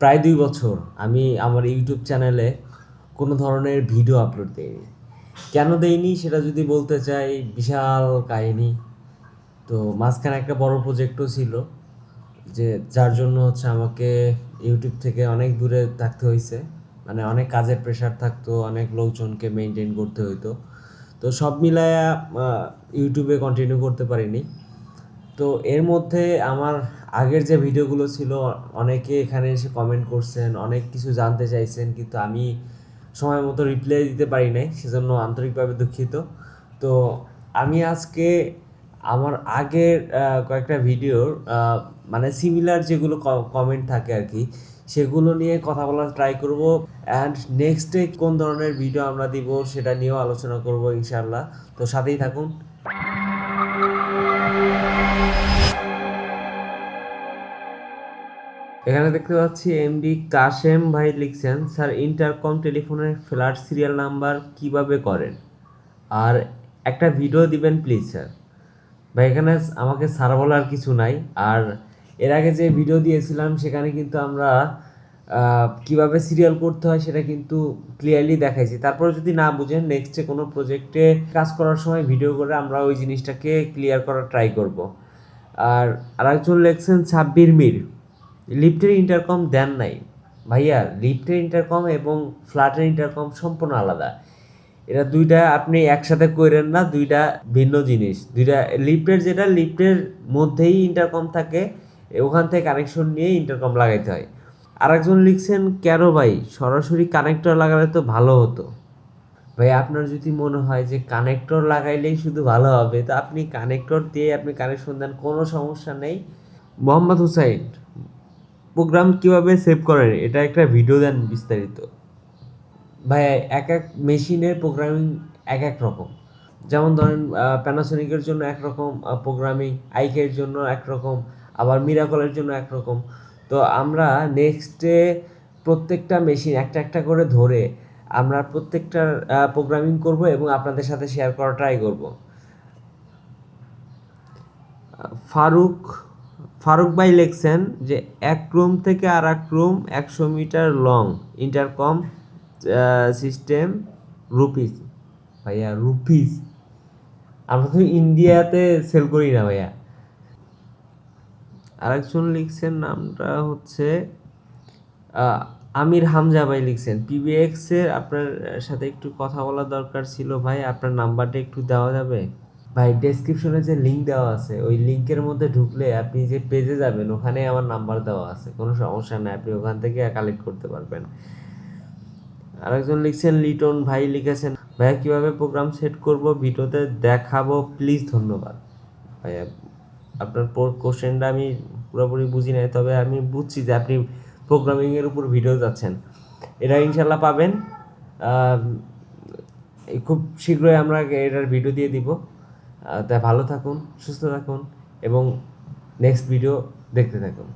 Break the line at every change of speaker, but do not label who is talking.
প্রায় ২ বছর আমি আমার ইউটিউব চ্যানেলে কোনো ধরনের ভিডিও আপলোড দেইনি। কেন দেইনি সেটা যদি বলতে চাই, বিশাল কাহিনী। তো মাঝখানে একটা বড় প্রজেক্টও ছিল, যে যার জন্য হচ্ছে আমাকে ইউটিউব থেকে অনেক দূরে থাকতে হইছে। মানে অনেক কাজের প্রেশার থাকতো, অনেক লোকজনকে মেইনটেইন করতে হইতো। তো সব মিলায়া ইউটিউবে কন্টিনিউ করতে পারিনি। তো এর মধ্যে আমার আগের যে ভিডিওগুলো ছিল, অনেকে এখানে এসে কমেন্ট করছেন, অনেক কিছু জানতে চাইছেন, কিন্তু আমি সময় মতো রিপ্লাই দিতে পারি নাই, সেজন্য আন্তরিকভাবে দুঃখিত। তো আমি আজকে আমার আগের কয়েকটা ভিডিওর মানে সিমিলার যেগুলো কমেন্ট থাকে আর কি, সেগুলো নিয়ে কথা বলার ট্রাই করব। অ্যান্ড নেক্সটে কোন ধরনের ভিডিও আমরা দিব সেটা নিয়েও আলোচনা করব ইনশাল্লাহ। তো সাথেই থাকুন। এখানে দেখতে পাচ্ছি এমডি কাশেম ভাই লিখছেন, স্যার ইন্টারকম টেলিফোনের ফ্ল্যাট সিরিয়াল নাম্বার কিভাবে করেন, আর একটা ভিডিও দিবেন প্লিজ স্যার। ভাই এখানে আমাকে স্যার বলার কিছু নাই। আর এর আগে যে ভিডিও দিয়েছিলাম সেখানে কিন্তু আমরা কিভাবে সিরিয়াল করতে হয় সেটা কিন্তু ক্লিয়ারলি দেখাইছি। তারপরে যদি না বুঝেন, নেক্সটে কোনো প্রজেক্টে কাজ করার সময় ভিডিও করে আমরা ওই জিনিসটাকে ক্লিয়ার করার ট্রাই করব। আর আরেকজন লিখছেন সাব্বির মির, লিফটের ইন্টারকম দেন নাই। ভাইয়া, লিফটের ইন্টারকম এবং ফ্ল্যাটের ইন্টারকম সম্পূর্ণ আলাদা। এরা দুইটা আপনি একসাথে করেন না, দুইটা ভিন্ন জিনিস। দুইটা লিফটের, যেটা লিফটের মধ্যেই ইন্টারকম থাকে, ওখান থেকে কানেকশন নিয়ে ইন্টারকম লাগাইতে হয়। আরেকজন লিখছেন, কেন ভাই সরাসরি কানেক্টর লাগালে তো ভালো হতো। ভাই আপনার যদি মনে হয় যে কানেক্টর লাগাইলেই শুধু ভালো হবে, তো আপনি কানেক্টর দিয়ে আপনি কানেকশন দেন, কোনো সমস্যা নেই। মোহাম্মদ হুসাইন, প্রোগ্রাম কিভাবে সেভ করেন এটা একটা ভিডিও দেন বিস্তারিত। ভাই এক এক মেশিনের প্রোগ্রামিং এক এক রকম। যেমন ধরেন প্যানাসোনিকের জন্য একরকম প্রোগ্রামিং, আইকের জন্য একরকম, আবার মিরাকলের জন্য একরকম। তো আমরা নেক্সটে প্রত্যেকটা মেশিন একটা একটা করে ধরে আমরা প্রত্যেকটার প্রোগ্রামিং করব এবং আপনাদের সাথে শেয়ার করার ট্রাই করব। ফারুক ফারুক ভাই লিখছেন যে এক রুম থেকে আর এক room 100 metre long intercom system rupees. ভাইয়া রুপিস, আমরা তো ইন্ডিয়াতে সেল করি না ভাইয়া। আরেকজন লিখছেন, নামটা হচ্ছে আহ, আমির হামজা ভাই লিখছেন, পিবিএক্স এর আপনার সাথে একটু কথা বলা দরকার ছিল ভাই, আপনার নাম্বারটা একটু দেওয়া যাবে। ভাই ডেসক্রিপশনে যে লিঙ্ক দেওয়া আছে, ওই লিঙ্কের মধ্যে ঢুকলে আপনি যে পেজে যাবেন, ওখানে আমার নাম্বার দেওয়া আছে, কোনো সমস্যা নেই, আপনি ওখান থেকে কালেক্ট করতে পারবেন। আরেকজন লিখছেন, লিটন ভাই লিখেছেন, ভাইয়া কীভাবে প্রোগ্রাম সেট করব ভিডিওতে দেখাবো প্লিজ, ধন্যবাদ। ভাইয়া আপনার কোশ্চেনটা আমি পুরোপুরি বুঝি নাই, তবে আমি বুঝছি যে আপনি প্রোগ্রামিংয়ের উপর ভিডিও যাচ্ছেন। এটা ইনশাল্লাহ পাবেন। খুব শীঘ্রই আমরা এটার ভিডিও দিয়ে দিব। তাই ভালো থাকুন, সুস্থ থাকুন এবং নেক্সট ভিডিও দেখতে থাকুন।